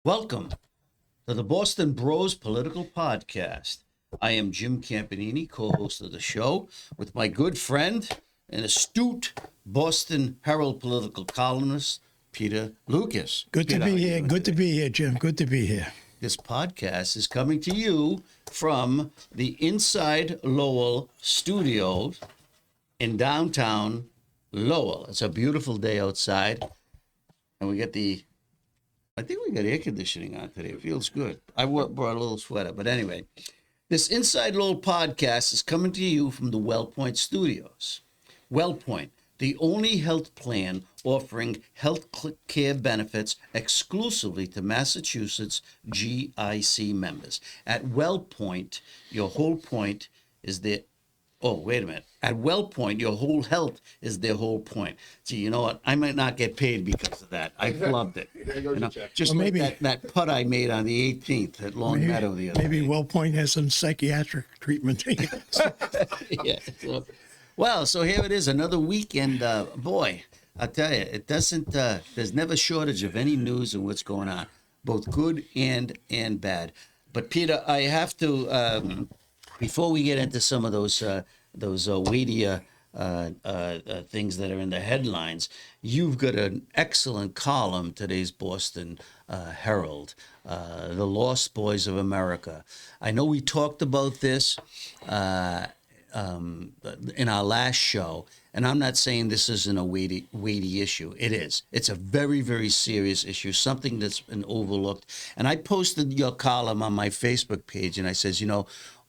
Welcome to the Boston Bros Political Podcast. I am Jim Campanini, co-host of the show, with my good friend and astute Boston Herald political columnist, Peter Lucas. Good to be here. Good to be here, Jim. Good to be here. This podcast is coming to you from the InsideLowell studios in downtown Lowell. It's a beautiful day outside, and we got I think we got air conditioning on today. It feels good. I brought a little sweater, but anyway, this InsideLowell podcast is coming to you from the WellPoint studios. WellPoint, the only health plan offering health care benefits exclusively to Massachusetts GIC members. At WellPoint, your whole point is their... Oh, wait a minute. At WellPoint, your whole health is their whole point. Gee, you know what? I might not get paid because of that. I flubbed it. Just well, maybe that putt I made on the 18th at Long Meadow the other day. Maybe WellPoint has some psychiatric treatment. Yeah. So here it is, another weekend. Boy, I'll tell you, it doesn't. There's never shortage of any news and what's going on, both good and bad. But Peter, I have to before we get into some of those weightier things that are in the headlines, you've got an excellent column today's Boston Herald, The Lost Boys of America. I know we talked about this in our last show, and I'm not saying this isn't a weighty issue. It is. It's a very, very serious issue, something that's been overlooked. And I posted your column on my Facebook page, and I says,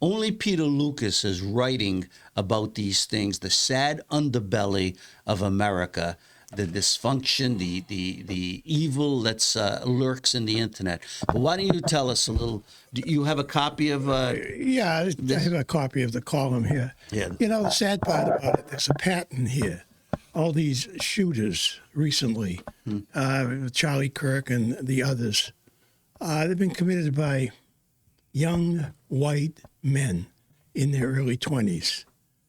only Peter Lucas is writing about these things, the sad underbelly of America, the dysfunction, the evil that lurks in the internet. But why don't you tell us a little? Do you have a copy of? Yeah, I have a copy of the column here. Yeah. The sad part about it, there's a pattern here. All these shooters recently, Charlie Kirk and the others, they've been committed by young white men in their early 20s.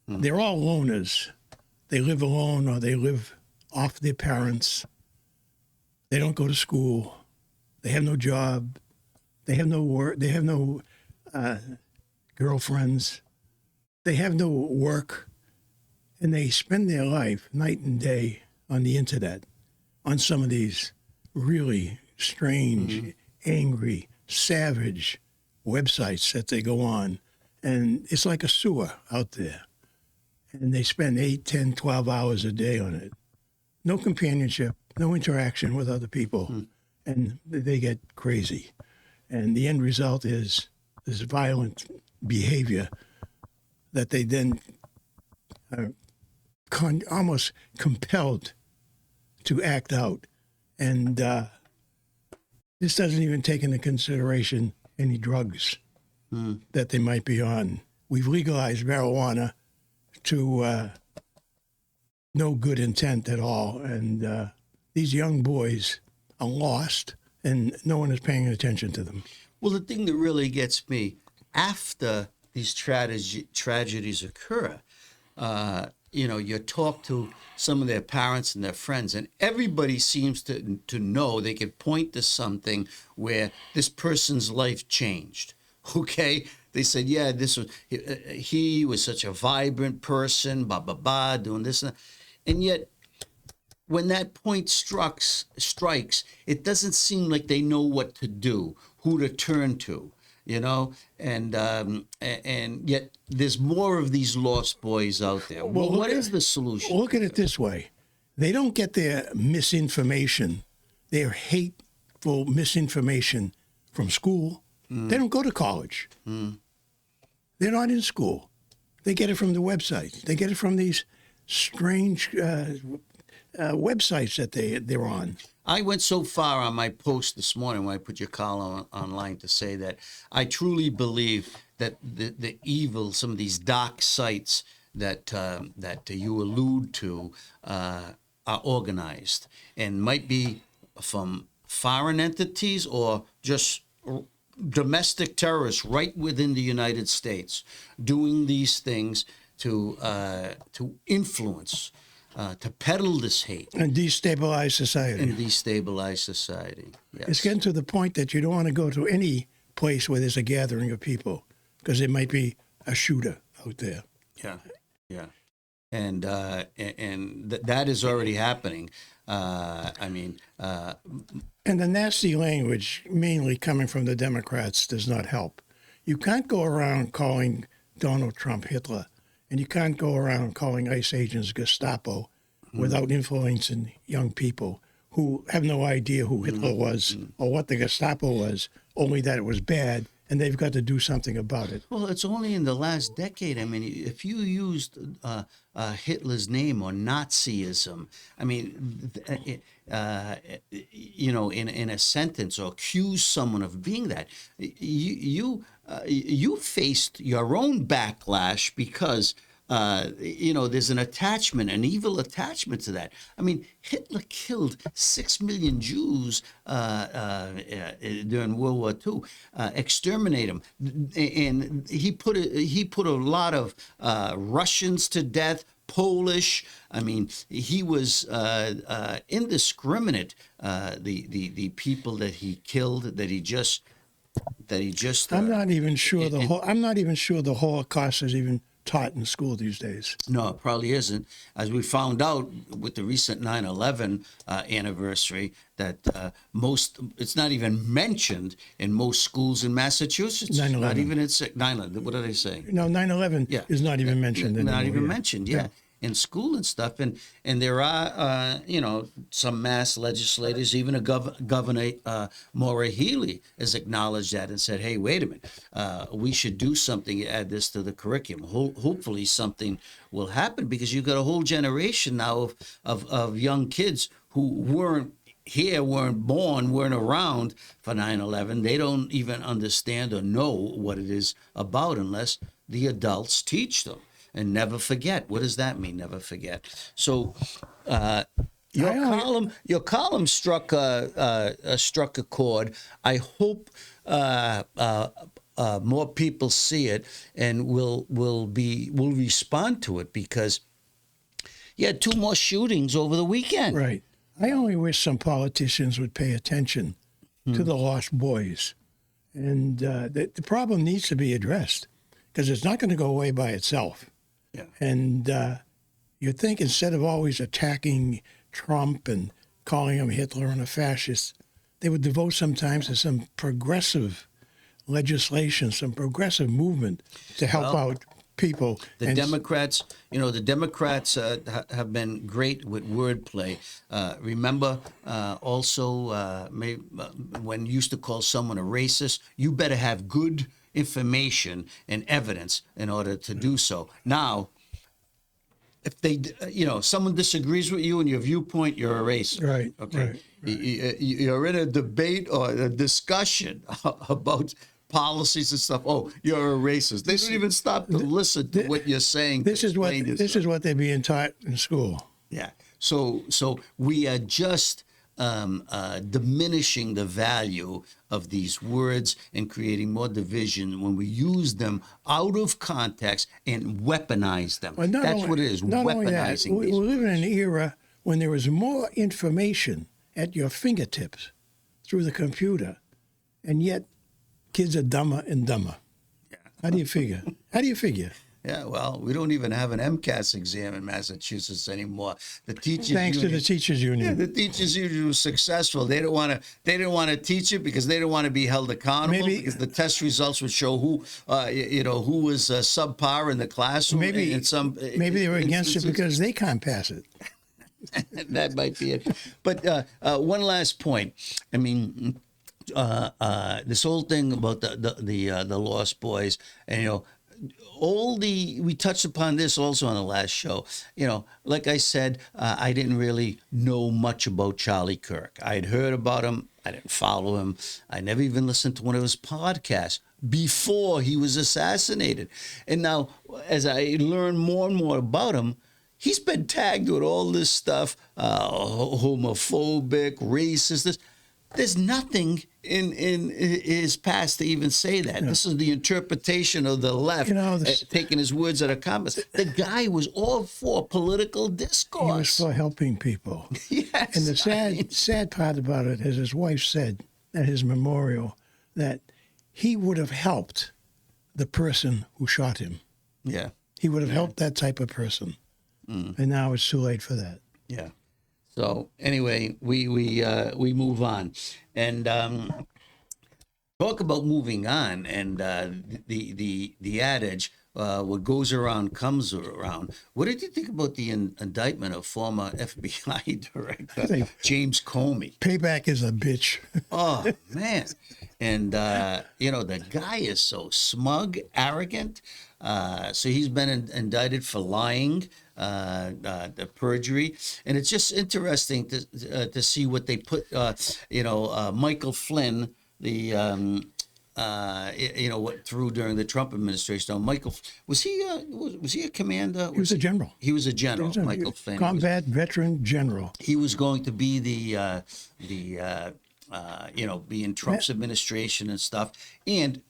They're all loners. They live alone or they live off their parents. They don't go to school. They have no job. They have no work. They have no girlfriends. They have no work. And they spend their life night and day on the internet, on some of these really strange, angry, savage websites that they go on. And it's like a sewer out there. And they spend 8, 10, 12 hours a day on it. No companionship, no interaction with other people, and they get crazy. And the end result is this violent behavior that they then are almost compelled to act out. And this doesn't even take into consideration any drugs that they might be on. We've legalized marijuana to no good intent at all. And these young boys are lost, and no one is paying attention to them. Well, the thing that really gets me, after these tragedies occur, you talk to some of their parents and their friends, and everybody seems to know they could point to something where this person's life changed. Okay? They said, yeah, he was such a vibrant person, doing this and that. And yet, when that point strikes, it doesn't seem like they know what to do, who to turn to, and yet there's more of these lost boys out there. Well, what is the solution? Look at it this way. They don't get their misinformation, their hateful misinformation from school. They don't go to college. They're not in school. They get it from the website. They get it from these strange websites that they're on. I went so far on my post this morning when I put your column online to say that I truly believe that the evil, some of these dark sites that you allude to are organized and might be from foreign entities or just domestic terrorists right within the United States doing these things to influence to peddle this hate And destabilize society. and destabilize society. Yes. It's getting to the point that you don't want to go to any place where there's a gathering of people because there might be a shooter out there. Yeah, yeah, and that is already happening. And the nasty language, mainly coming from the Democrats, does not help. You can't go around calling Donald Trump Hitler, and you can't go around calling ICE agents Gestapo without influencing young people who have no idea who Hitler was or what the Gestapo was, only that it was bad, and they've got to do something about it. Well, it's only in the last decade. I mean, if you used Hitler's name or Nazism, I mean, in a sentence or accuse someone of being that, you faced your own backlash because. There's an attachment, an evil attachment to that. I mean, Hitler killed 6 million Jews during World War II, exterminate them, and he put a lot of Russians to death, Polish. I mean, he was indiscriminate. The people that he killed, that he just. I'm not even sure the Holocaust is even taught in school these days. No, it probably isn't. As we found out with the recent 9/11 anniversary, that it's not even mentioned in most schools in Massachusetts. 9/11. Not even in 9/11. What are they saying? No, 9/11 is not even mentioned anymore. Not even mentioned. Yeah. In school and stuff, and there are some mass legislators, even a governor Maura Healey has acknowledged that and said, hey, wait a minute, we should do something, add this to the curriculum. Hopefully something will happen, because you've got a whole generation now of young kids who weren't here, weren't born, weren't around for 9/11. They don't even understand or know what it is about unless the adults teach them. And never forget. What does that mean? Never forget. So, your column struck a chord. I hope more people see it and will respond to it, because you had 2 more shootings over the weekend. Right. I only wish some politicians would pay attention to the lost boys, and the problem needs to be addressed, because it's not going to go away by itself. Yeah. And you'd think, instead of always attacking Trump and calling him Hitler and a fascist, they would devote some time to some progressive legislation, some progressive movement to help out people. The Democrats have been great with wordplay. Remember also when you used to call someone a racist, you better have good information and evidence in order to do so. Now, if someone disagrees with you and your viewpoint, you're a racist. Right. Okay. Right. You're in a debate or a discussion about policies and stuff. Oh, you're a racist. They don't even stop to listen to what you're saying. This is what they're being taught in school. Yeah. So we are just diminishing the value of these words and creating more division when we use them out of context and weaponize them. Well, That's what it is, weaponizing we these live in an era when there is more information at your fingertips through the computer, and yet kids are dumber and dumber. Yeah. How do you figure? Yeah, well, we don't even have an MCAS exam in Massachusetts anymore. The teachers Thanks to the teachers union. Yeah, the teachers union was successful. They didn't want to teach it because they didn't want to be held accountable, because the test results would show who was subpar in the classroom. Maybe they were against it because they can't pass it. That might be it. But one last point. I mean, this whole thing about the Lost Boys, and we touched upon this also on the last show. Like I said, I didn't really know much about Charlie Kirk. I had heard about him. I didn't follow him. I never even listened to one of his podcasts before he was assassinated. And now, as I learn more and more about him, he's been tagged with all this stuff, homophobic, racist. There's nothing in his past to even say that. This is the interpretation of the left, taking his words out of context. The guy was all for political discourse. He was for helping people. Yes. And the sad part about it, as his wife said at his memorial, that he would have helped the person who shot him. Yeah. He would have helped that type of person. And now it's too late for that. Yeah. So anyway, we move on, and talk about moving on, and the adage, what goes around comes around. What did you think about the indictment of former FBI Director James Comey? Payback is a bitch. Oh man, and the guy is so smug, arrogant. So he's been indicted for lying. The perjury, and it's just interesting to see what they put. Michael Flynn, what through during the Trump administration. Now, Michael, was he a commander? He was a general. He was a general. Michael Flynn, combat veteran general. He was going to be be in Trump's administration and stuff, and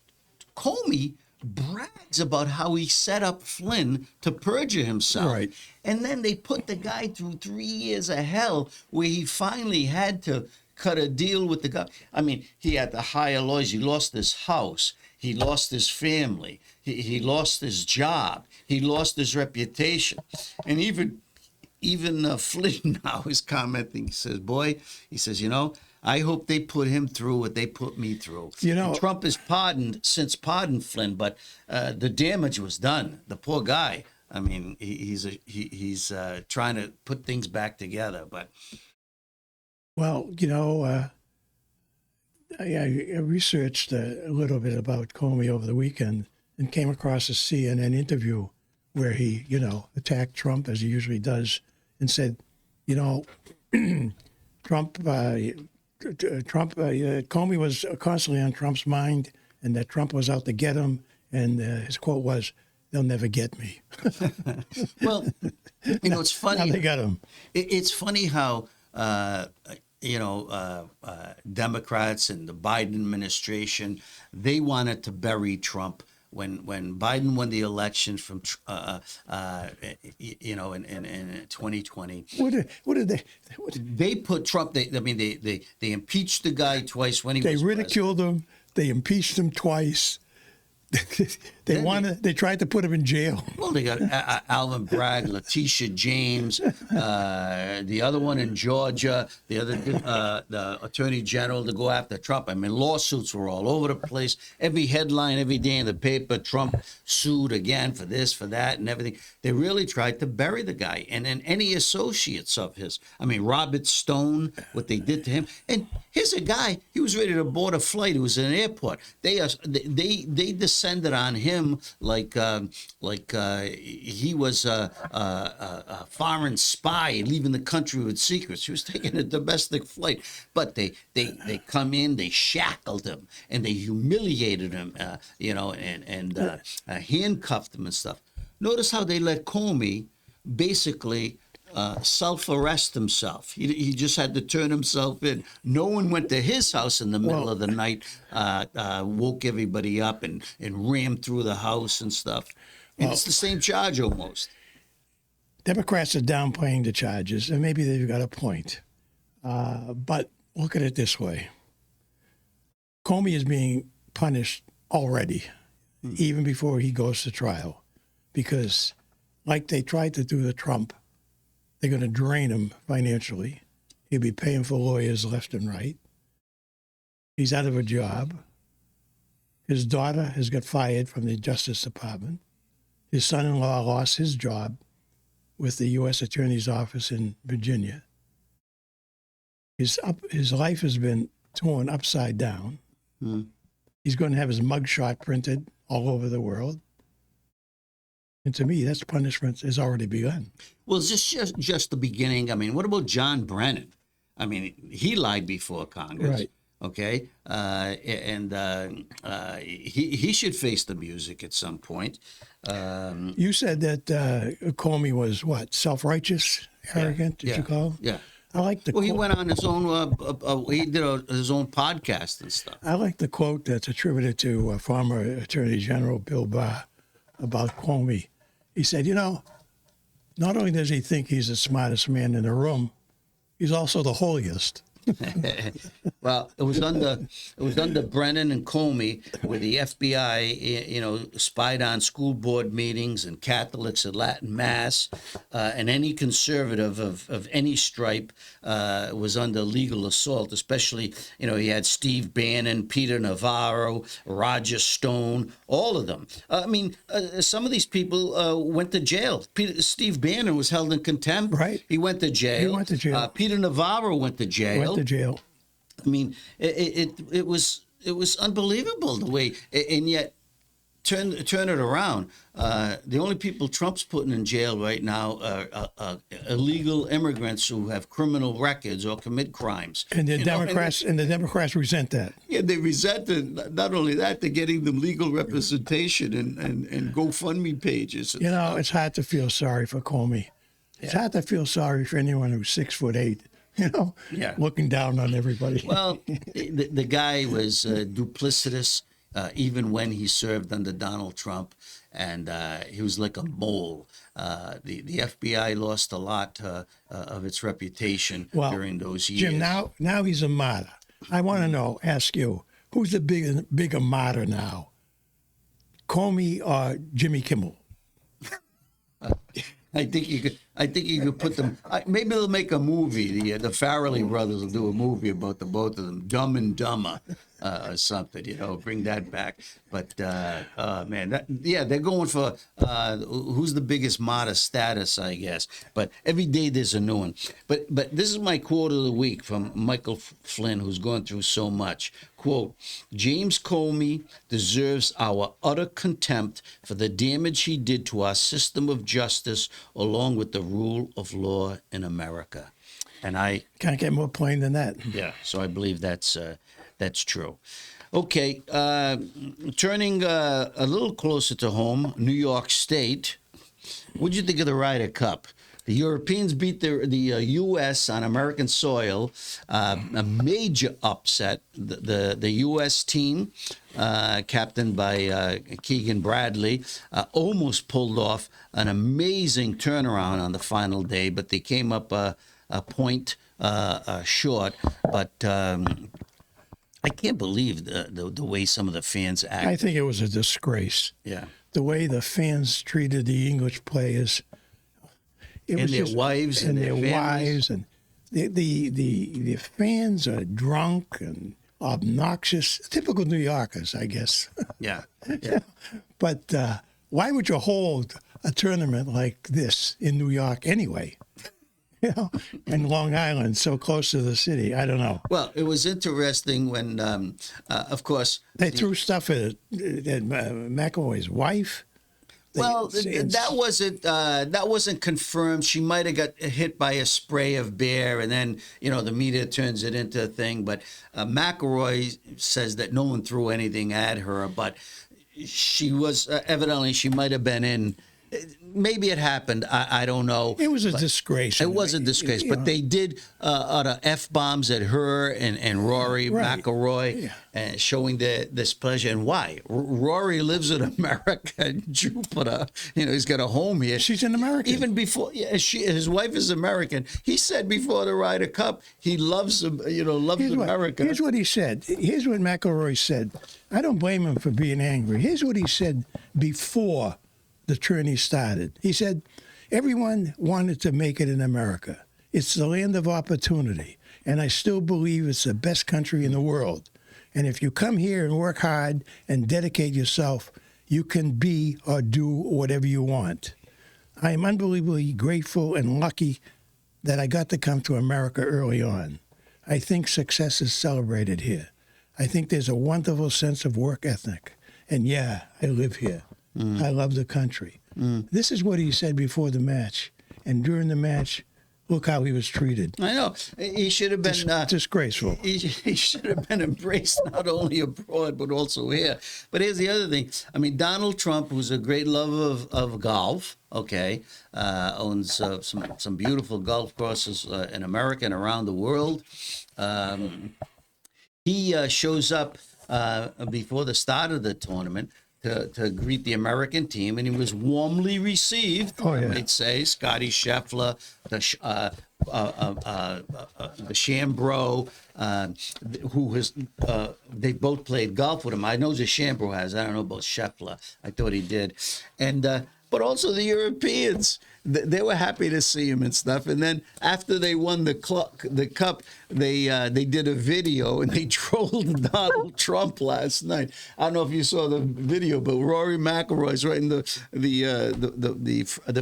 Comey brags about how he set up Flynn to perjure himself. Right. And then they put the guy through 3 years of hell where he finally had to cut a deal with the guy. I mean, he had to hire lawyers. He lost his house. He lost his family. He lost his job. He lost his reputation. And even Flynn now is commenting. He says, I hope they put him through what they put me through. And Trump has since pardoned Flynn, but the damage was done. The poor guy. I mean, he's trying to put things back together. But I researched a little bit about Comey over the weekend and came across a CNN interview where he, attacked Trump as he usually does, and said, Comey was constantly on Trump's mind, and that Trump was out to get him. And his quote was, "They'll never get me." Well, it's funny. Now they got him. It's funny how, Democrats and the Biden administration, they wanted to bury Trump. When Biden won the election from, in 2020, what did they? They put Trump. They impeached the guy twice when he was president. They ridiculed him. They impeached him twice. They tried to put him in jail. Well, they got Alvin Bragg, Letitia James, the other one in Georgia, the attorney general to go after Trump. I mean, lawsuits were all over the place. Every headline, every day in the paper, Trump sued again for this, for that, and everything. They really tried to bury the guy. And then any associates of his. I mean, Robert Stone, what they did to him. And here's a guy, he was ready to board a flight. He was in an airport. They descended on him like he was a foreign spy leaving the country with secrets. He was taking a domestic flight, but they come in, they shackled him and they humiliated him, and handcuffed him and stuff. Notice how they let Comey basically self-arrest himself. He just had to turn himself in. No one went to his house in the middle of the night, woke everybody up and rammed through the house and stuff. And it's the same charge almost. Democrats are downplaying the charges, and maybe they've got a point. But look at it this way. Comey is being punished already, even before he goes to trial, because like they tried to do to Trump, they're going to drain him financially. He'll be paying for lawyers left and right. He's out of a job. His daughter has got fired from the Justice Department. His son-in-law lost his job with the U.S. Attorney's Office in Virginia. His life has been torn upside down. He's going to have his mugshot printed all over the world. And to me, that's punishment has already begun. Well, is this just the beginning? I mean, what about John Brennan? I mean, he lied before Congress. Right. Okay. He should face the music at some point. You said that Comey was what? Self-righteous, arrogant, did you call him? Yeah. I like the Well, he quote. went on his own. He did his own podcast and stuff. I like the quote that's attributed to former Attorney General Bill Barr about Comey. He said, not only does he think he's the smartest man in the room, he's also the holiest. Well, it was under Brennan and Comey where the FBI, spied on school board meetings and Catholics at Latin Mass, and any conservative of any stripe was under legal assault. Especially, he had Steve Bannon, Peter Navarro, Roger Stone, all of them. Some of these people went to jail. Steve Bannon was held in contempt. Right. He went to jail. He went to jail. Peter Navarro went to jail. It was unbelievable the way, and yet turn it around. The only people Trump's putting in jail right now are illegal immigrants who have criminal records or commit crimes. And the Democrats resent that. Yeah, they resent it. Not only that, they're getting them legal representation and GoFundMe pages. It's hard to feel sorry for Comey. It's hard to feel sorry for anyone who's 6'8". Looking down on everybody. Well, the guy was duplicitous even when he served under Donald Trump, and he was like a mole. The FBI lost a lot of its reputation during those years. Jim, now he's a martyr. I want to ask you, who's the bigger martyr now, Comey or Jimmy Kimmel? I think you could put them. Maybe they'll make a movie. The Farrelly brothers will do a movie about the both of them, Dumb and Dumber, or something. Bring that back. But man, they're going for who's the biggest martyr status, I guess. But every day there's a new one. But this is my quote of the week from Michael Flynn, who's gone through so much. Quote, James Comey deserves our utter contempt for the damage he did to our system of justice along with the rule of law in America. And I can't get more plain than that. Yeah, so I believe that's true. Okay, turning a little closer to home, New York State. What'd you think of the Ryder Cup? The Europeans beat the U.S. on American soil, a major upset. The U.S. team, captained by Keegan Bradley, almost pulled off an amazing turnaround on the final day, but they came up a point short. But I can't believe the way some of the fans act. I think it was a disgrace. Yeah. The way the fans treated the English players. And their wives and their wives, and the fans are drunk and obnoxious, typical New Yorkers, I guess. Yeah. But why would you hold a tournament like this in New York anyway? And Long Island, so close to the city. I don't know. Well, it was interesting when, of course, they threw stuff at McElroy's wife. Well, that wasn't confirmed. She might have got hit by a spray of beer, and then the media turns it into a thing. But McElroy says that no one threw anything at her, but she was evidently she might have been in. Maybe it happened. I don't know. It was a disgrace. It was a disgrace. But they did utter F-bombs at her and Rory McIlroy, showing their displeasure. And why? Rory lives in America, Jupiter. He's got a home here. She's an American. Even before, his wife is American. He said before the Ryder Cup, he loves America. Here's what he said. Here's what McIlroy said. I don't blame him for being angry. Here's what he said before the tourney started. He said, everyone wanted to make it in America. It's the land of opportunity, and I still believe it's the best country in the world. And if you come here and work hard and dedicate yourself, you can be or do whatever you want. I am unbelievably grateful and lucky that I got to come to America early on. I think success is celebrated here. I think there's a wonderful sense of work ethic. And yeah, I live here. I love the country. This is what he said before the match. And during the match, Look how he was treated. I know. He should have been Disgraceful. He should have been embraced not only abroad but also here. But here's the other thing. I mean, Donald Trump, who's a great lover of golf, okay, owns some beautiful golf courses in America and around the world. He shows up before the start of the tournament to greet the American team, and he was warmly received. Oh, yeah. I might say Scotty Scheffler, the Chambro, who has they both played golf with him. I know the Chambro has. I don't know about Scheffler. I thought he did, and but also the Europeans. They were happy to see him and stuff. And then after they won the cup, they did a video and they trolled Donald Trump last night. I don't know if you saw the video, but Rory McIlroy's right in the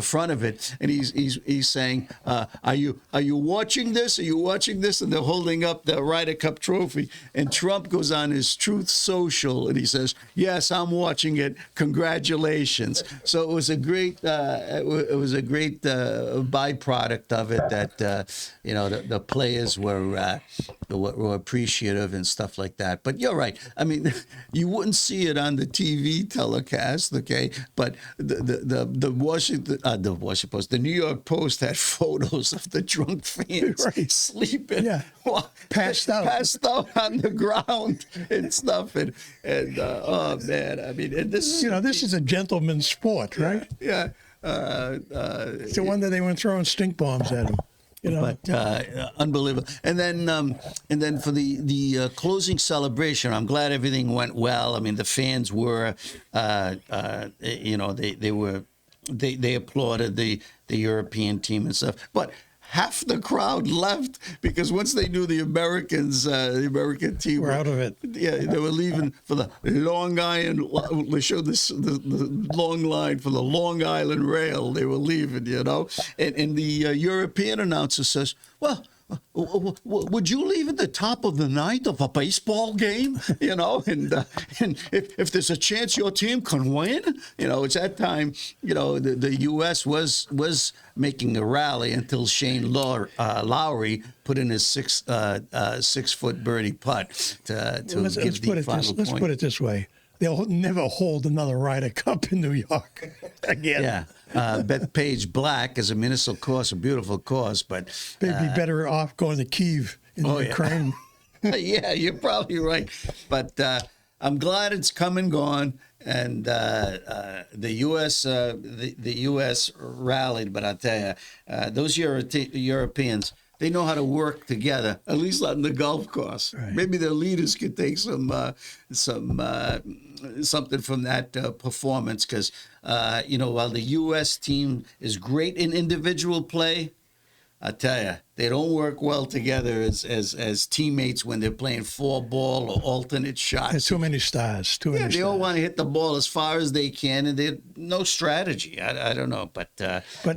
front of it, and he's saying, "Are you watching this? Are you watching this?" And they're holding up the Ryder Cup trophy, and Trump goes on his Truth Social and he says, "Yes, I'm watching it. Congratulations." So it was a great great byproduct of it that the players were appreciative and stuff like that. But you're right. I mean, you wouldn't see it on the TV telecast, okay? But the Washington Post, the New York Post had photos of the drunk fans sleeping, passed out on the ground and stuff, and oh man, I mean, and this this is a gentleman's sport, right? Yeah. It's a wonder they weren't throwing stink bombs at him. But unbelievable. And then for the closing celebration, I'm glad everything went well. I mean, the fans were, they applauded the European team and stuff. But half the crowd left because once they knew the American team were out of it. Yeah, they were leaving for the Long Island. They showed the long line for the Long Island Rail. They were leaving, and the European announcer says, "Well, would you leave at the top of the ninth of a baseball game? And if there's a chance your team can win, it's that time. The U.S. was making a rally until Shane Lowry put in his 6-foot birdie putt to give the final point. Let's put it this way. They'll never hold another Ryder Cup in New York again. Yeah. Bethpage Black is a municipal course, a beautiful course, but they'd be better off going to Kyiv in Ukraine. Yeah, you're probably right. But I'm glad it's come and gone, and the U.S. rallied. But I tell you, those Europeans, they know how to work together, at least on the golf course. Right. Maybe their leaders could take something from that performance, because while the U.S. team is great in individual play, I tell you, they don't work well together as teammates when they're playing 4-ball or alternate shots. There's too many stars. They all want to hit the ball as far as they can, and there's no strategy. I don't know, but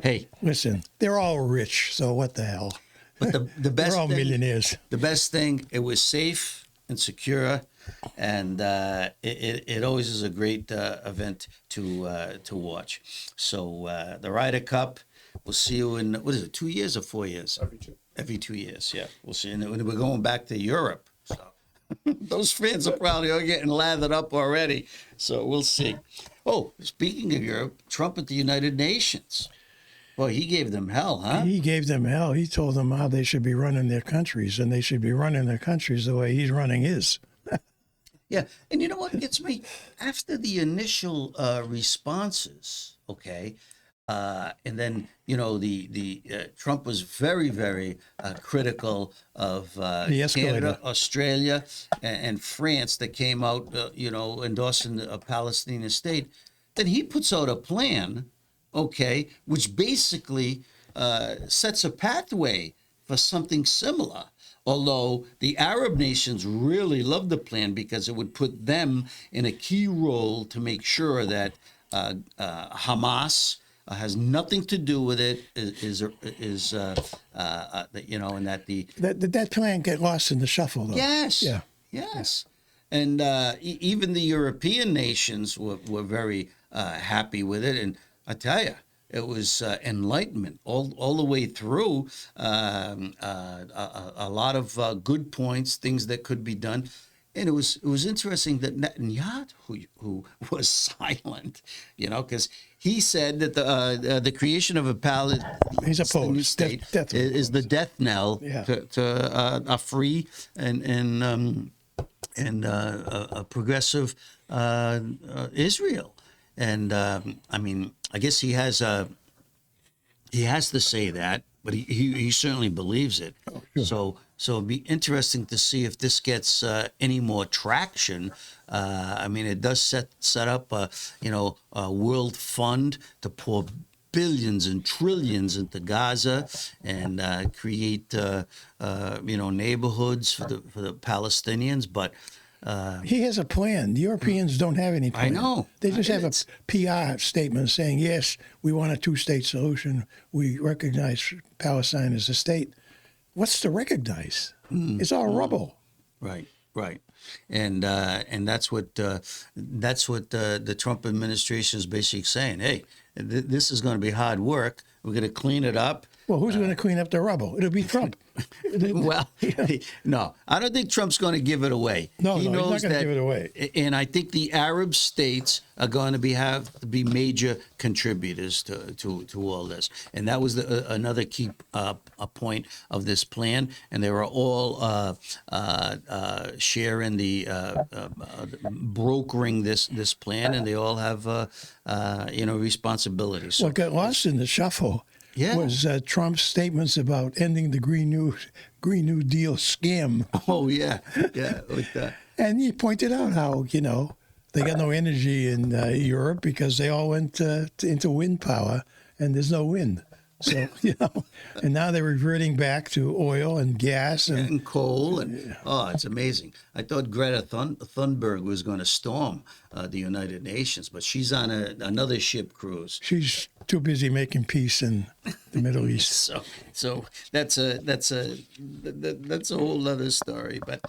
hey, listen, they're all rich, so what the hell? But the best they're all millionaires. The best thing, it was safe and secure, and it always is a great event to watch. So the Ryder Cup, we'll see you in, 2 years or 4 years? Every 2 years, yeah. We'll see. And we're going back to Europe. So those fans are probably all getting lathered up already. So we'll see. Oh, speaking of Europe, Trump at the United Nations. Well, he gave them hell, huh? He gave them hell. He told them how they should be running their countries, and they should be running their countries the way he's running his. Yeah, and you know what gets me? After the initial responses, okay, and then the Trump was very, very critical of Canada, Australia, and France that came out, endorsing a Palestinian state. Then he puts out a plan, okay, which basically sets a pathway for something similar. Although the Arab nations really loved the plan because it would put them in a key role to make sure that Hamas has nothing to do with it. And that plan get lost in the shuffle, though. Yes. Yeah. Yes. And even the European nations were very happy with it. And I tell you, enlightenment all the way through. A lot of good points, things that could be done. And it was interesting that Netanyahu, who was silent, because he said that the creation of a Palestinian state is the death knell to a free and a progressive Israel. And I mean, I guess he has to say that, but he certainly believes it. Oh, sure. So it'd be interesting to see if this gets any more traction. I mean, it does set up a world fund to pour billions and trillions into Gaza and create neighborhoods for the Palestinians, but. He has a plan. The Europeans don't have any plan. I know. They just have a PR statement saying, yes, we want a two-state solution. We recognize Palestine as a state. What's to recognize? It's all rubble. Right. And that's what the Trump administration is basically saying. Hey, this is going to be hard work. We're going to clean it up. Well, who's going to clean up the rubble? It'll be Trump. Well, no, I don't think Trump's going to give it away. No, he's not going to give it away. And I think the Arab states are going to have to be major contributors to all this. And that was another key point of this plan. And they were all sharing the brokering this plan, and they all have responsibilities. So what got lost in the shuffle was Trump's statements about ending the Green New Deal scam. Oh, yeah. And he pointed out how, they got no energy in Europe because they all went into wind power, and there's no wind. So, and now they're reverting back to oil and gas and coal. And it's amazing. I thought Greta Thunberg was going to storm the United Nations, but she's on another ship cruise. She's too busy making peace in the Middle East. So that's a whole other story. But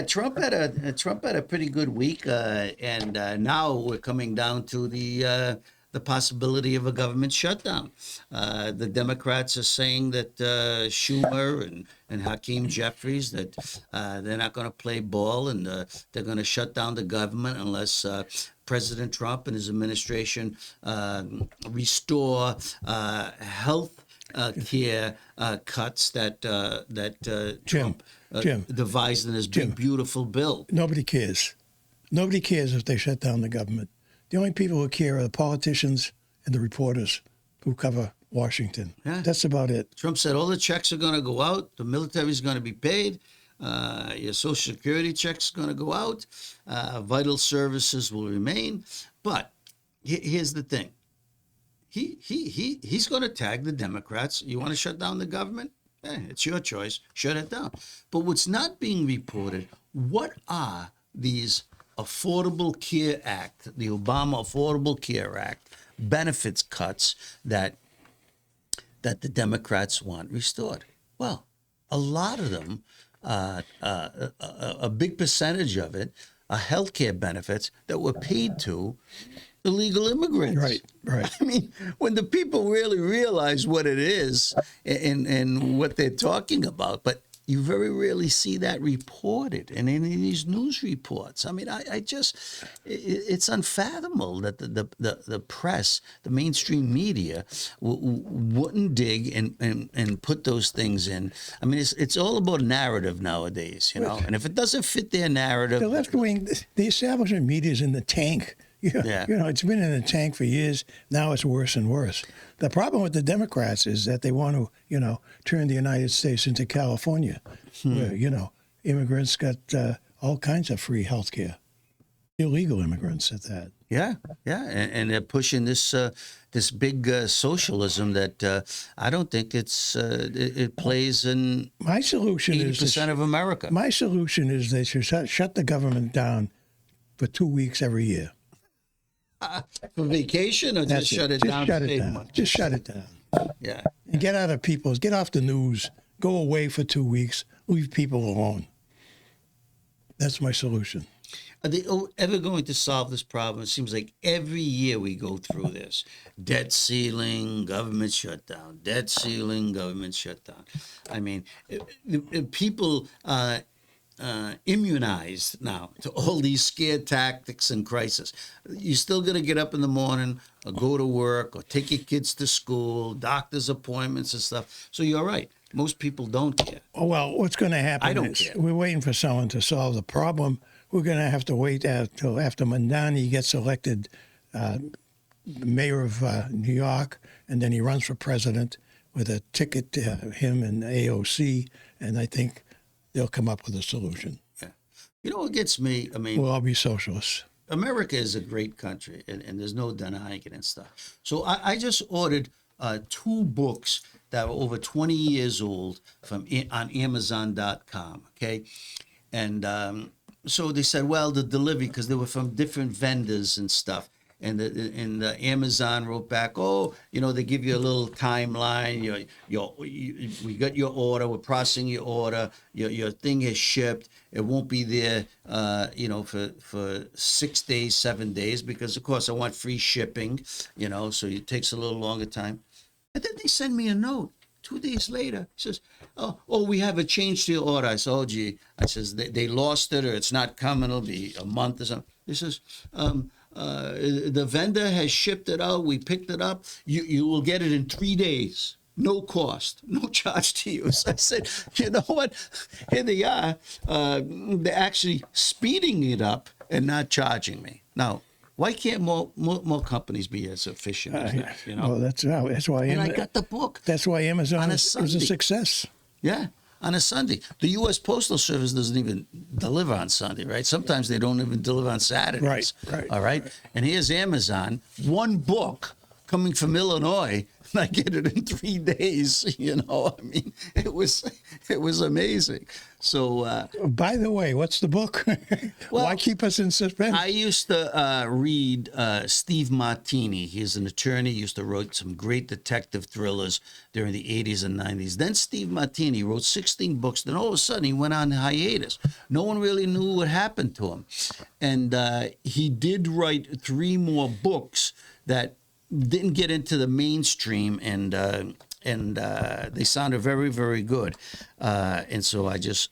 Trump had a pretty good week, and now we're coming down to the possibility of a government shutdown. The Democrats are saying that Schumer and Hakeem Jeffries, that they're not going to play ball, and they're going to shut down the government unless President Trump and his administration restore health care cuts that Trump devised in his big, beautiful bill. Nobody cares. Nobody cares if they shut down the government. The only people who care are the politicians and the reporters who cover Washington. Yeah. That's about it. Trump said all the checks are going to go out. The military is going to be paid. Your Social Security check's going to go out. Vital services will remain. But here's the thing. He's going to tag the Democrats. You want to shut down the government? It's your choice. Shut it down. But what's not being reported, what are these Affordable Care Act, the Obama Affordable Care Act, benefits cuts that the Democrats want restored? Well, a lot of them, a big percentage of it, are health care benefits that were paid to illegal immigrants. Right. I mean, when the people really realize what it is and what they're talking about, but you very rarely see that reported in any of these news reports. I mean, it's unfathomable that the press, the mainstream media, wouldn't dig and put those things in. I mean, it's all about narrative nowadays, and if it doesn't fit their narrative. The left wing, the establishment media is in the tank. It's been in the tank for years. Now it's worse and worse. The problem with the Democrats is that they want to, turn the United States into California, where, immigrants got all kinds of free health care. Illegal immigrants at that. Yeah. And they're pushing this big socialism that I don't think it plays in my solution 80% of America. My solution is they should shut the government down for 2 weeks every year. For vacation, or just shut it down? Just shut it down. Yeah. And get off the news, go away for 2 weeks, leave people alone. That's my solution. Are they ever going to solve this problem? It seems like every year we go through this. Debt ceiling, government shutdown. Debt ceiling, government shutdown. I mean, people immunized now to all these scare tactics and crisis. You're still going to get up in the morning or go to work or take your kids to school, doctor's appointments and stuff. So you're right. Most people don't care. Oh, well, what's going to happen I don't is care. we're waiting for someone to solve the problem. We're going to have to wait till after Mandani gets elected mayor of New York, and then he runs for president with a ticket to him and AOC, and I think they'll come up with a solution. Yeah. You know what gets me? I mean, We'll all be socialists. America is a great country, and there's no denying it and stuff. So I just ordered 2 books that were over 20 years old on Amazon.com, okay? And so they said, well, the delivery, because they were from different vendors and stuff. And the Amazon wrote back, oh, you know, they give you a little timeline. We got your order. We're processing your order. Your thing is shipped. It won't be there, for 6 days, 7 days, because, of course, I want free shipping, so it takes a little longer time. And then they send me a note 2 days later. It says, oh, we have a change to your order. I said, oh, gee. I says, they lost it or it's not coming. It'll be a month or something. He says, the vendor has shipped it out. We picked it up. You will get it in 3 days. No cost, no charge to you. So I said, you know what? Here they are. They're actually speeding it up and not charging me. Now, why can't more companies be as efficient as that? Well, that's why. And I got the book. That's why Amazon on a is a success. Yeah, on a Sunday. The U.S. Postal Service doesn't even deliver on Sunday, right? Sometimes they don't even deliver on Saturdays. Right. All right. And here's Amazon, 1 book coming from Illinois, and I get it in 3 days. I mean, it was amazing. So, by the way, what's the book? Why keep us in suspense? I used to read Steve Martini. He's an attorney. He used to write some great detective thrillers during the 80s and 90s. Then Steve Martini wrote 16 books. Then all of a sudden he went on hiatus. No one really knew what happened to him. And he did write 3 more books that didn't get into the mainstream, and they sounded very, very good. And so I just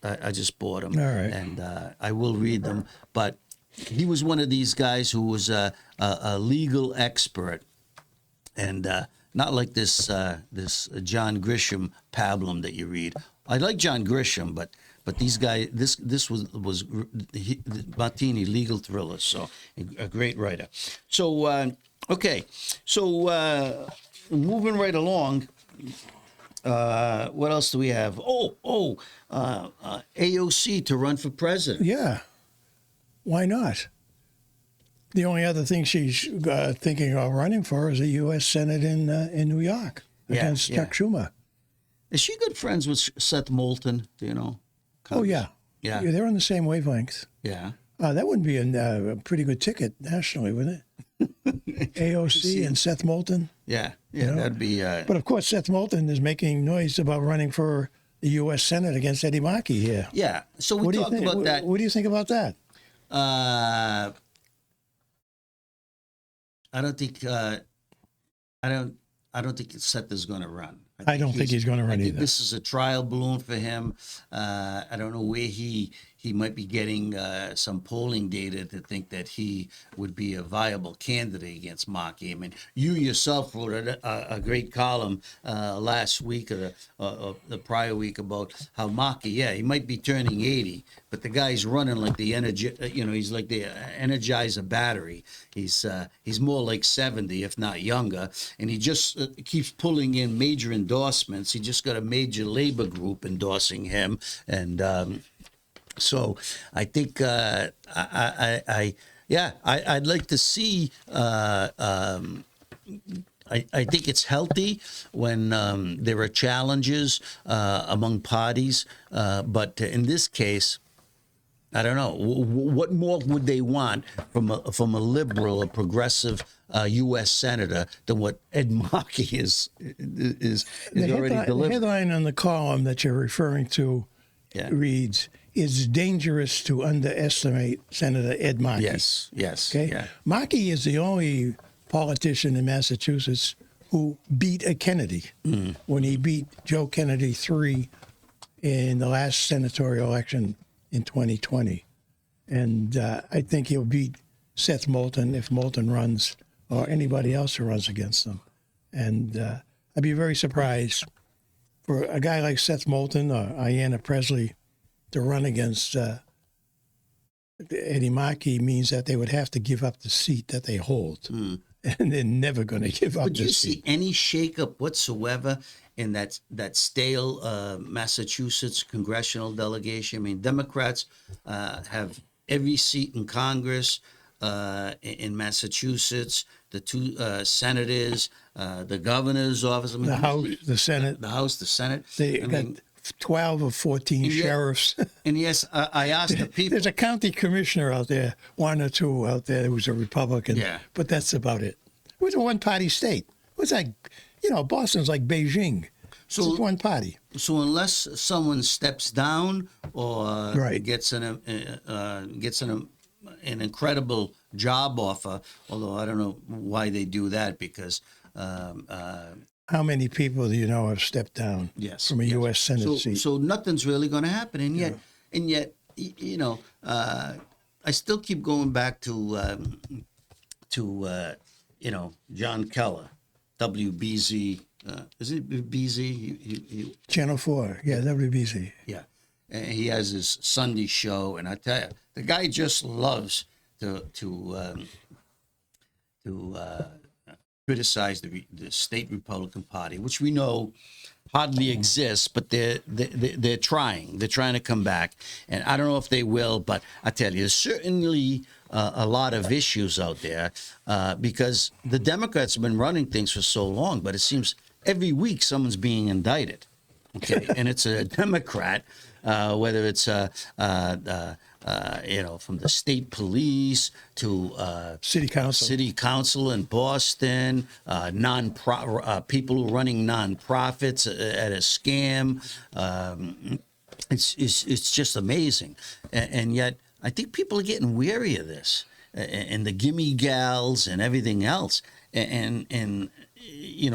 bought them. All right. And I will read them. But he was one of these guys who was a legal expert, and not like this John Grisham pablum that you read. I like John Grisham, but these guys, this was Martini, legal thrillers. So a great writer. So. Okay, so moving right along, what else do we have? AOC to run for president. Yeah, why not? The only other thing she's thinking of running for is a U.S. Senate in New York against Chuck Schumer. Is she good friends with Seth Moulton? Do you know? Oh, yeah. Yeah. They're on the same wavelength. Yeah. That would be a pretty good ticket nationally, wouldn't it? AOC and Seth Moulton. Yeah, that'd be. But of course, Seth Moulton is making noise about running for the U.S. Senate against Eddie Mackey here. Yeah, so we talked about that. What do you think about that? I don't think. I don't think Seth is going to run. I don't think he's going to run either. This is a trial balloon for him. I don't know where he might be getting some polling data to think that he would be a viable candidate against Mackey. I mean, you yourself wrote a great column last week or the prior week about how Mackey, he might be turning 80, but the guy's running like the he's like the Energizer battery. He's more like 70, if not younger, and he just keeps pulling in major endorsements. He just got a major labor group endorsing him, and so I think I'd like to see. I think it's healthy when there are challenges among parties, but in this case, I don't know what more would they want from a liberal or progressive U.S. senator than what Ed Markey is already delivering. The headline on the column that you're referring to reads, it's dangerous to underestimate Senator Ed Markey. Yes, yes. Okay? Yeah. Markey is the only politician in Massachusetts who beat a Kennedy when he beat Joe Kennedy 3 in the last senatorial election in 2020. And I think he'll beat Seth Moulton if Moulton runs or anybody else who runs against him. And I'd be very surprised for a guy like Seth Moulton or Ayanna Pressley to run against Eddie Markey means that they would have to give up the seat that they hold. And they're never going to give up Would the you seat. see any shakeup whatsoever in that stale Massachusetts congressional delegation? I mean, Democrats have every seat in Congress in Massachusetts. The two senators, the governor's office. I mean, The House, the Senate. the House, the Senate. They got 12 or 14 sheriffs. And yes, I asked the people. There's a county commissioner out there, one or two out there who's a Republican. Yeah. But that's about it. It was a one-party state. It was like, Boston's like Beijing. So it's one party. So unless someone steps down or Right. gets an incredible job offer, although I don't know why they do that because. How many people do you know have stepped down from a U.S. Senate seat? So nothing's really going to happen, and yet, I still keep going back to John Keller, WBZ. Is it BZ? Channel 4, yeah, WBC. Yeah, and he has his Sunday show, and I tell you, the guy just loves to criticize the state Republican Party, which we know hardly exists, but they're trying. They're trying to come back, and I don't know if they will, but I tell you, there's certainly a lot of issues out there because the Democrats have been running things for so long, but it seems every week someone's being indicted. Okay, and it's a Democrat, whether it's from the state police to City council in Boston, people who are running nonprofits at a scam. It's just amazing, and yet I think people are getting weary of this and the gimme gals and everything else, and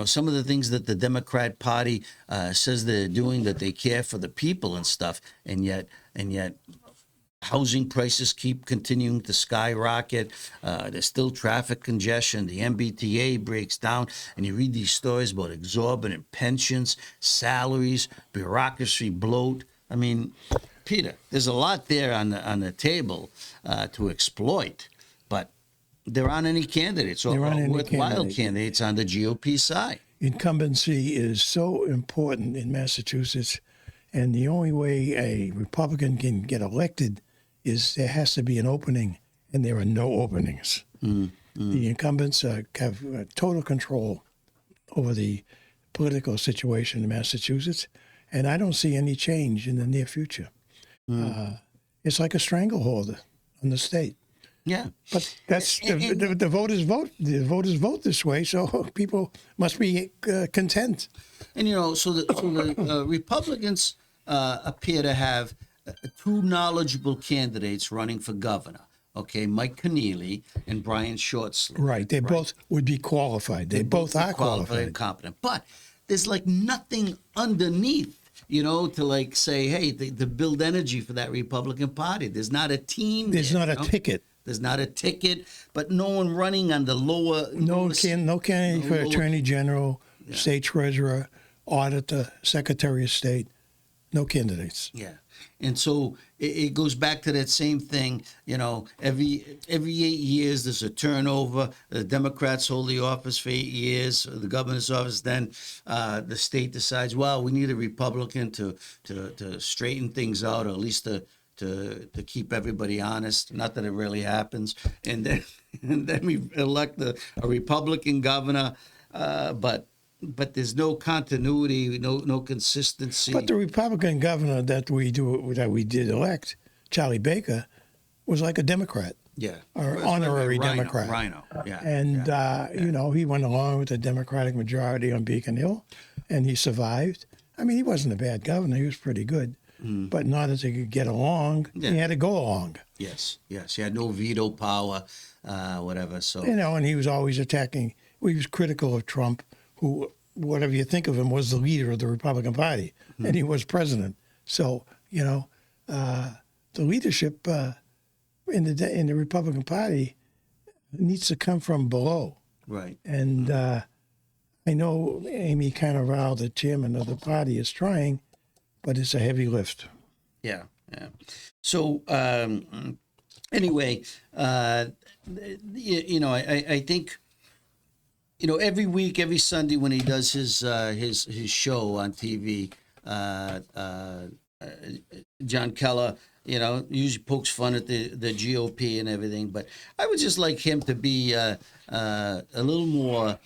some of the things that the Democrat Party says they're doing, that they care for the people and stuff, and yet housing prices keep continuing to skyrocket. There's still traffic congestion. The MBTA breaks down, and you read these stories about exorbitant pensions, salaries, bureaucracy bloat. I mean, Peter, there's a lot there on the table to exploit, but there aren't any candidates or worthwhile candidates on the GOP side. Incumbency is so important in Massachusetts, and the only way a Republican can get elected is there has to be an opening, and there are no openings. The incumbents have total control over the political situation in Massachusetts, and I don't see any change in the near future. It's like a stranglehold on the state. Yeah, but that's the voters vote. The voters vote this way, so people must be content. And so the Republicans appear to have two knowledgeable candidates running for governor. Okay, Mike Keneally and Brian Shortsleeve. Right, they both would be qualified. They both are qualified and competent. But there's like nothing underneath. To like say, hey, to build energy for that Republican Party. There's not a team. There's not a ticket. There's not a ticket, but no one running on the lower. No candidate for Attorney General, State Treasurer, Auditor, Secretary of State. No candidates. Yeah, and so it goes back to that same thing. Every 8 years there's a turnover. The Democrats hold the office for 8 years, the governor's office. Then the state decides, well, we need a Republican to straighten things out, or at least to keep everybody honest. Not that it really happens. And then we elect a Republican governor, but there's no continuity, no consistency. But the Republican governor that we did elect, Charlie Baker, was like a Democrat. Yeah. Or honorary Democrat. Rhino, yeah. And, he went along with the Democratic majority on Beacon Hill, and he survived. I mean, he wasn't a bad governor. He was pretty good. but in order to get along, he had to go along. Yes, yes. He had no veto power, whatever. So And he was always attacking. He was critical of Trump, who, whatever you think of him, was the leader of the Republican Party, and he was president. So the leadership in the Republican Party needs to come from below. right. And I know 𝐂𝐚𝐬𝐿, the chairman of the party, is trying, but it's a heavy lift. Yeah, yeah. So anyway, I think every week, every Sunday when he does his show on TV, John Keller, usually pokes fun at the GOP and everything, but I would just like him to be a little more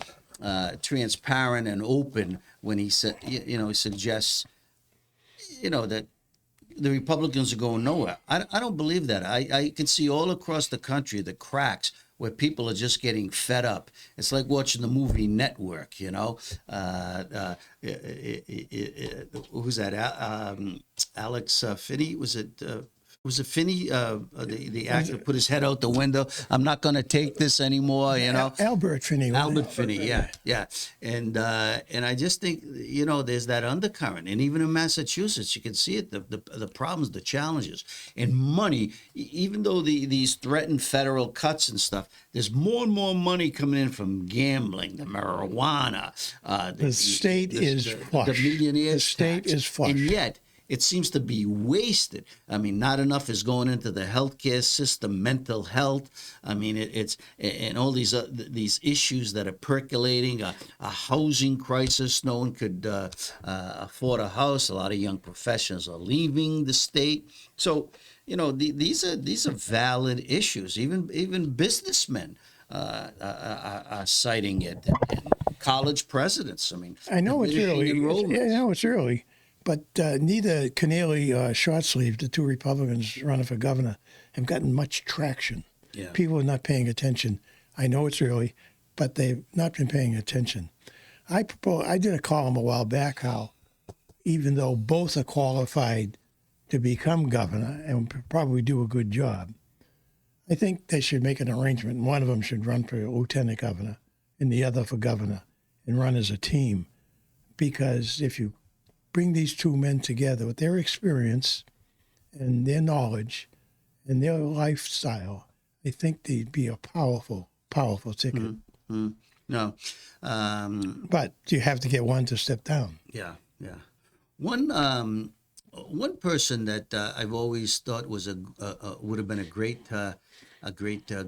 transparent and open when he suggests, that the Republicans are going nowhere. I don't believe that. I can see all across the country the cracks where people are just getting fed up. It's like watching the movie Network, who's that? Alex Finney? Was it Finney, the actor, put his head out the window? I'm not going to take this anymore, Albert Finney. Albert Finney, yeah. And I just think, there's that undercurrent. And even in Massachusetts, you can see it, the problems, the challenges. And money, even though these threatened federal cuts and stuff, there's more and more money coming in from gambling, the marijuana. The state is flush. The millionaires. The state is flush. And yet, it seems to be wasted. I mean, not enough is going into the healthcare system, mental health. I mean, it's and all these issues that are percolating. A housing crisis. No one could afford a house. A lot of young professionals are leaving the state. So, these are valid issues. Even businessmen are citing it. And college presidents. I mean, I know it's early. Enrollments. I know it's early. But neither 𝐂𝐚𝐬 Shortsleeve, the two Republicans running for governor, have gotten much traction. Yeah. People are not paying attention. I know it's early, but they've not been paying attention. I did a column a while back how even though both are qualified to become governor and probably do a good job, I think they should make an arrangement. One of them should run for lieutenant governor and the other for governor and run as a team. Because if you bring these two men together with their experience and their knowledge and their lifestyle, I think they'd be a powerful, powerful ticket. Mm-hmm. No. But you have to get one to step down. Yeah. One person that I've always thought was would have been a great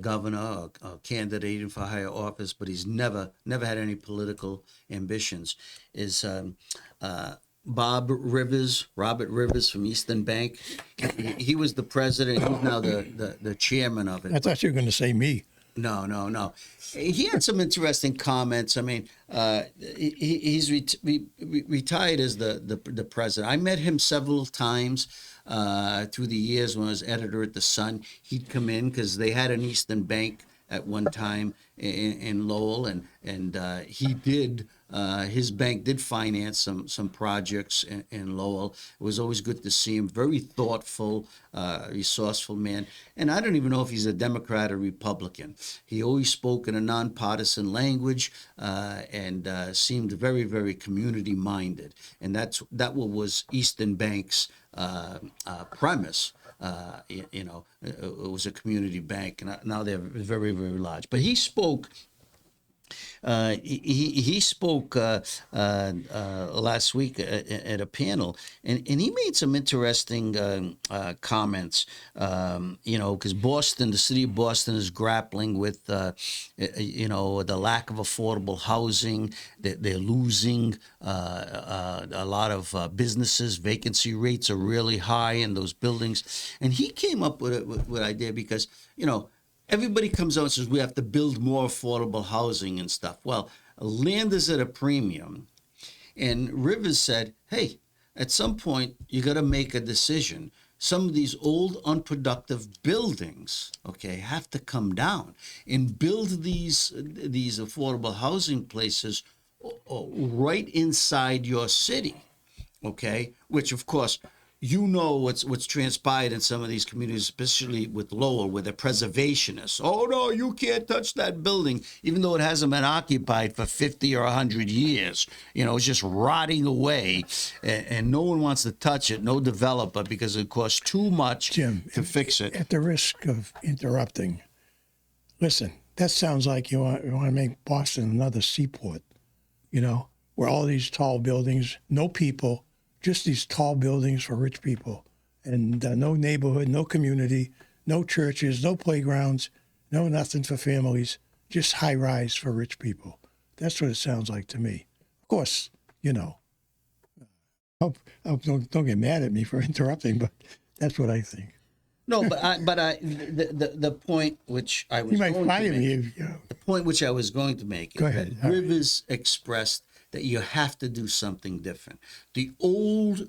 governor or candidate even for higher office, but he's never had any political ambitions, is Robert Rivers from Eastern Bank. He was the president. He's now the chairman of it. I thought you were going to say me. No. He had some interesting comments. I mean, he's retired as the president. I met him several times through the years when I was editor at The Sun. He'd come in because they had an Eastern Bank at one time in Lowell, and he did. His bank did finance some projects in Lowell. It was always good to see him. Very thoughtful, resourceful man. And I don't even know if he's a Democrat or Republican. He always spoke in a nonpartisan language and seemed very, very community-minded. And that was Eastern Bank's premise. It was a community bank, and now they're very, very large. But he spoke. He spoke last week at a panel, and he made some interesting comments. Because Boston, the city of Boston, is grappling with the lack of affordable housing. They're losing a lot of businesses. Vacancy rates are really high in those buildings, and he came up with an idea because everybody comes out and says we have to build more affordable housing and stuff. Well, land is at a premium. And Rivers said, hey, at some point, you got to make a decision. Some of these old, unproductive buildings, have to come down and build these affordable housing places right inside your city, which, of course, you know what's transpired in some of these communities, especially with Lowell, where they're preservationists. Oh no, you can't touch that building, even though it hasn't been occupied for 50 or 100 years. You know, it's just rotting away, and no one wants to touch it, no developer, because it costs too much Jim, to fix it. At the risk of interrupting, listen, that sounds like you want to make Boston another seaport, you know, where all these tall buildings, no people, just these tall buildings for rich people, and no neighborhood, no community, no churches, no playgrounds, no nothing for families, just high rise for rich people. That's what it sounds like to me. Of course, you know, don't get mad at me for interrupting, but that's what I think. No, the point which I was You might going fire to me make, if, you know. the point which I was going to make is Go ahead. that All right. Rivers expressed that you have to do something different. The old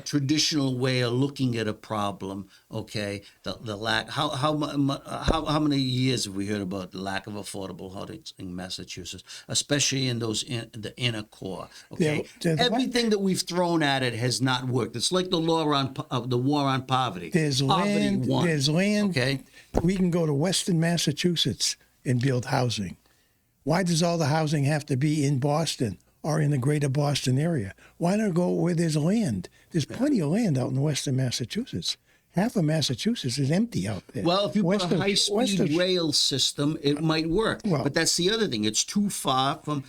traditional way of looking at a problem, okay, the lack. How many years have we heard about the lack of affordable housing in Massachusetts, especially in the inner core? Okay, everything that we've thrown at it has not worked. It's like the war on poverty. There's Poverty land. won, There's land. Okay, We can go to Western Massachusetts and build housing. Why does all the housing have to be in Boston or in the greater Boston area? Why not go where there's land? There's plenty of land out in Western Massachusetts. Half of Massachusetts is empty out there. well, if you put a high-speed rail system, it might work. Well- But that's the other thing; it's too far from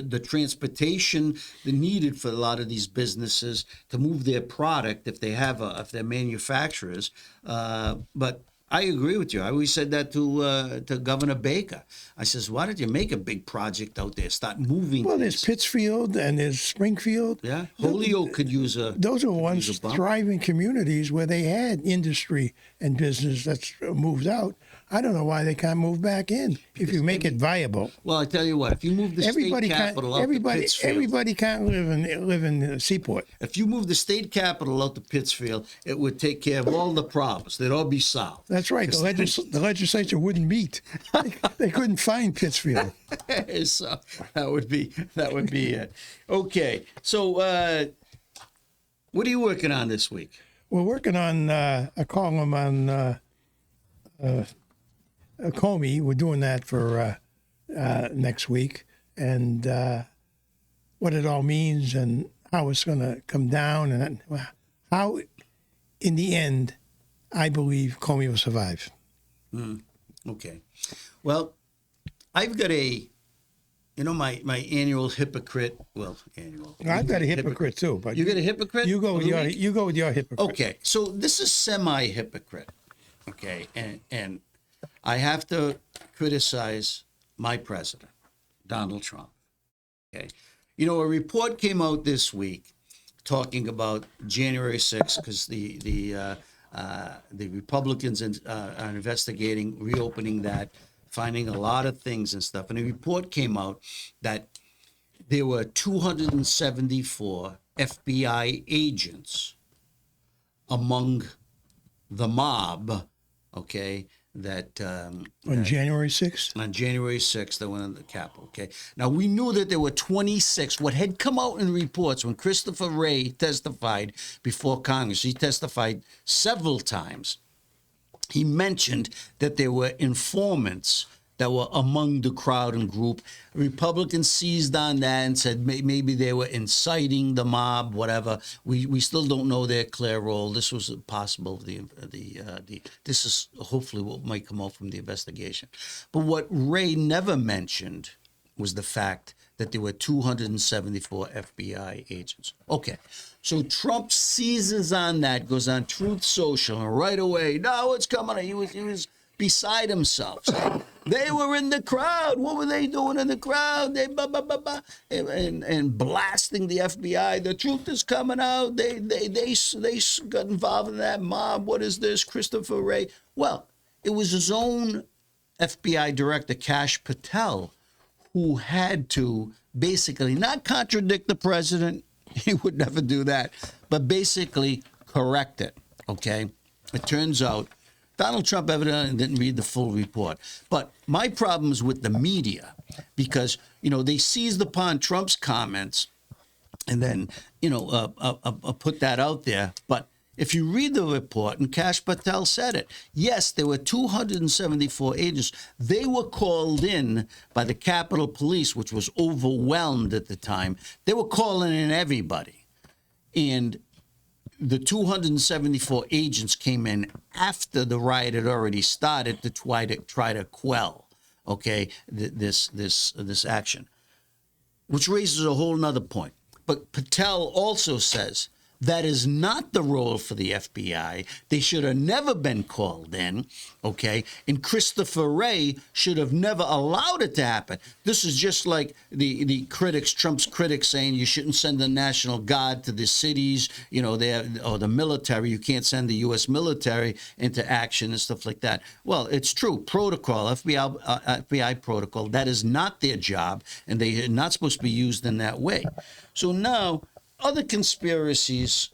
the transportation needed for a lot of these businesses to move their product if they're manufacturers. But I agree with you. I always said that to Governor Baker. I says, why don't you make a big project out there? Start moving. Well, there's Pittsfield and there's Springfield. Yeah, Holyoke could use a. Those are ones use a bump. thriving communities where they had industry and business that's moved out. I don't know why they can't move back in if you make it viable. Well, I tell you what, if you move the state capital out to Pittsfield, everybody can't live in Seaport. if you move the state capital out to Pittsfield, it would take care of all the problems. They'd all be solved. That's right. The legislature wouldn't meet. They couldn't find Pittsfield. So that would be it. Okay, so what are you working on this week? We're working on a column on Comey. We're doing that for next week, and what it all means and how it's going to come down, and how, in the end, I believe Comey will survive. Okay. Well, I've got my annual hypocrite. Well, annual. I've got a hypocrite too, but You got a hypocrite? You go with of the your week? hypocrite. Okay, so this is semi-hypocrite. Okay, and I have to criticize my president, Donald Trump. Okay, you know, a report came out this week talking about January 6th because the Republicans are investigating reopening that, finding a lot of things and stuff. And a report came out that there were 274 FBI agents among the mob, okay, that On January 6th? on January 6th, that went in the Capitol. Okay. Now, we knew that there were 26. What had come out in reports when Christopher Wray testified before Congress, he testified several times. He mentioned that there were informants that were among the crowd and group. Republicans seized on that and said maybe they were inciting the mob, whatever. We still don't know their clear role. This was possible. This is hopefully what might come out from the investigation. But what Ray never mentioned was the fact that there were 274 FBI agents. Okay, so Trump seizes on that, goes on Truth Social, and right away, no, it's coming. He was beside himself. So, they were in the crowd. What were they doing in the crowd? They and blasting the FBI. The truth is coming out. They got involved in that mob. What is this, Christopher Wray? Well, it was his own FBI director, Kash Patel, who had to basically not contradict the president. He would never do that, but basically correct it. Okay, it turns out Donald Trump evidently didn't read the full report. But my problem is with the media because, you know, they seized upon Trump's comments and then, put that out there. But if you read the report, and Kash Patel said it, yes, there were 274 agents. They were called in by the Capitol Police, which was overwhelmed at the time. They were calling in everybody. And the 274 agents came in after the riot had already started to try to quell, this action, which raises a whole nother point. But Patel also says that is not the role for the FBI. They should have never been called in, And Christopher Wray should have never allowed it to happen. This is just like the critics, Trump's critics, saying you shouldn't send the National Guard to the cities, or the military. You can't send the U.S. military into action and stuff like that. Well, it's true. Protocol, FBI protocol, that is not their job, and they are not supposed to be used in that way. So now, other conspiracies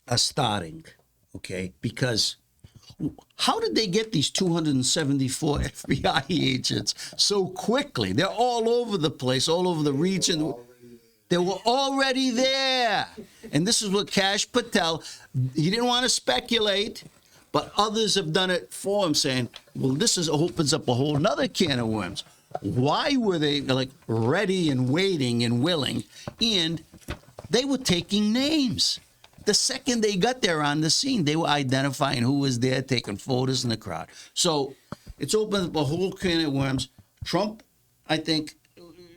are starting, because how did they get these 274 FBI agents so quickly? They're all over the place, all over the region. They were already there. And this is what Kash Patel, he didn't want to speculate, but others have done it for him, saying, well, this opens up a whole nother can of worms. Why were they ready and waiting and willing? And they were taking names. The second they got there on the scene, they were identifying who was there, taking photos in the crowd. So it's opened up a whole can of worms. Trump, I think,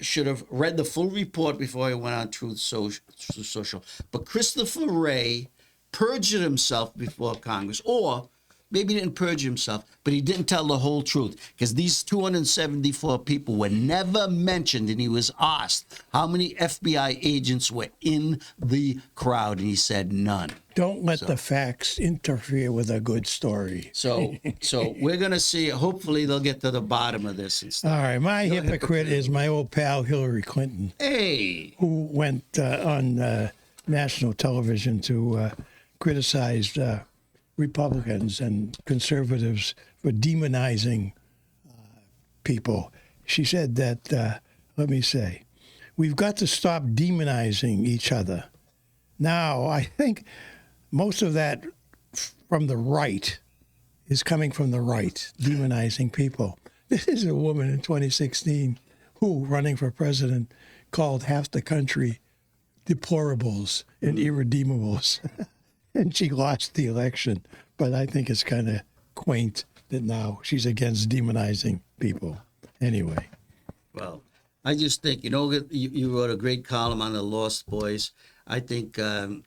should have read the full report before he went on Truth Social. But Christopher Wray perjured himself before Congress, or maybe he didn't perjure himself, but he didn't tell the whole truth, because these 274 people were never mentioned, and he was asked how many FBI agents were in the crowd, and he said none. Don't let the facts interfere with a good story. So we're going to see. Hopefully they'll get to the bottom of this and stuff. All right, my hypocrite is my old pal Hillary Clinton. Hey! Who went on national television to criticize Republicans and conservatives for demonizing people. She said that, we've got to stop demonizing each other. Now, I think most of that from the right is coming from the right, demonizing people. This is a woman in 2016 who, running for president, called half the country deplorables and irredeemables. And she lost the election. But I think it's kind of quaint that now she's against demonizing people. Anyway. Well, I just think, you wrote a great column on the Lost Boys. I think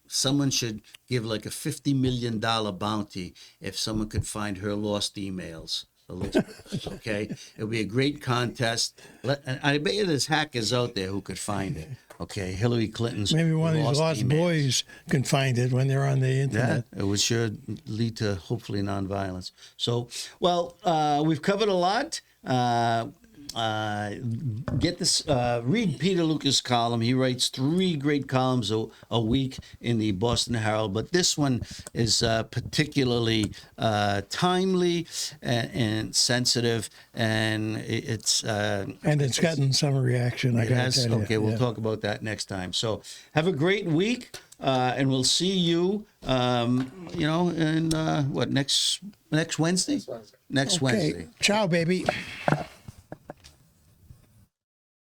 someone should give like a $50 million bounty if someone could find her lost emails. Okay? It would be a great contest. And I bet you there's hackers out there who could find it. Okay, Hillary Clinton's maybe one of these lost boys can find it when they're on the internet. Yeah, it would sure lead to hopefully nonviolence. So, we've covered a lot. Get this. Read Peter Lucas' column. He writes 3 great columns a week in the Boston Herald, but this one is particularly timely and sensitive, and it's gotten some reaction. It has. Okay, we'll talk about that next time. So have a great week, and we'll see you. In next Wednesday? Next Wednesday. Ciao, baby.